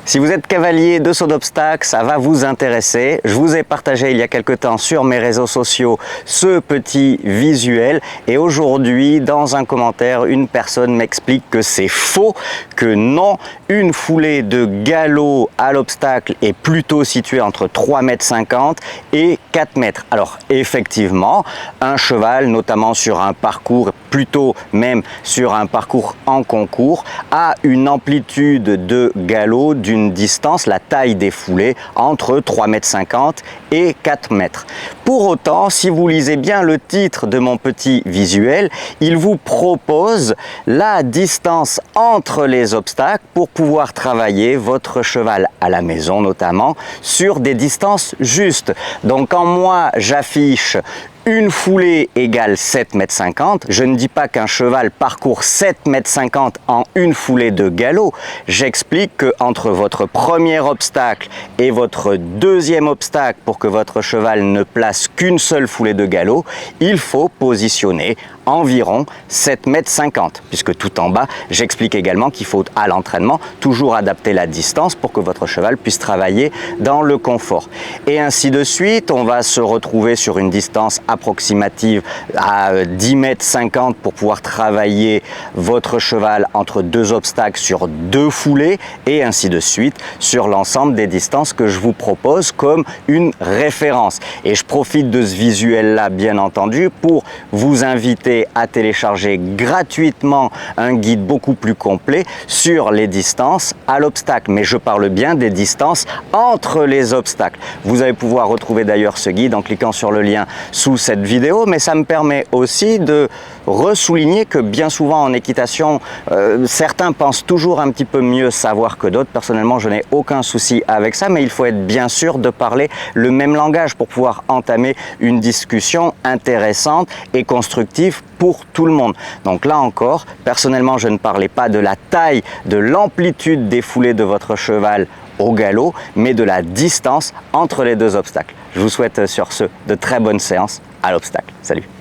Si vous êtes cavalier de saut d'obstacle, ça va vous intéresser. Je vous ai partagé il y a quelque temps sur mes réseaux sociaux ce petit visuel et aujourd'hui, dans un commentaire, une personne m'explique que c'est faux, que non, une foulée de galop à l'obstacle est plutôt située entre 3,50 m et 4 mètres. Alors effectivement, un cheval, notamment sur un parcours, plutôt même sur un parcours en concours, a une amplitude de galop d'une distance, la taille des foulées, entre 3,50 m et 4 mètres. Pour autant, si vous lisez bien le titre de mon petit visuel, il vous propose la distance entre les obstacles pour pouvoir travailler votre cheval à la maison notamment sur des distances justes. Donc quand moi j'affiche une foulée égale 7,50 m, je ne dis pas qu'un cheval parcourt 7,50 m en une foulée de galop. J'explique qu'entre votre premier obstacle et votre deuxième obstacle, pour que votre cheval ne place qu'une seule foulée de galop, il faut positionner environ 7,50 m, puisque tout en bas, j'explique également qu'il faut à l'entraînement toujours adapter la distance pour que votre cheval puisse travailler dans le confort. Et ainsi de suite, on va se retrouver sur une distance approximative à 10,50 m pour pouvoir travailler votre cheval entre deux obstacles sur deux foulées et ainsi de suite sur l'ensemble des distances que je vous propose comme une référence. Et je profite de ce visuel là bien entendu pour vous inviter à télécharger gratuitement un guide beaucoup plus complet sur les distances à l'obstacle. Mais je parle bien des distances entre les obstacles. Vous allez pouvoir retrouver d'ailleurs ce guide en cliquant sur le lien sous cette vidéo, mais ça me permet aussi de ressouligner que bien souvent en équitation, certains pensent toujours un petit peu mieux savoir que d'autres. Personnellement, je n'ai aucun souci avec ça, mais il faut être bien sûr de parler le même langage pour pouvoir entamer une discussion intéressante et constructive pour tout le monde. Donc là encore, personnellement, je ne parlais pas de la taille, de l'amplitude des foulées de votre cheval au galop, mais de la distance entre les deux obstacles. Je vous souhaite sur ce de très bonnes séances à l'obstacle. Salut!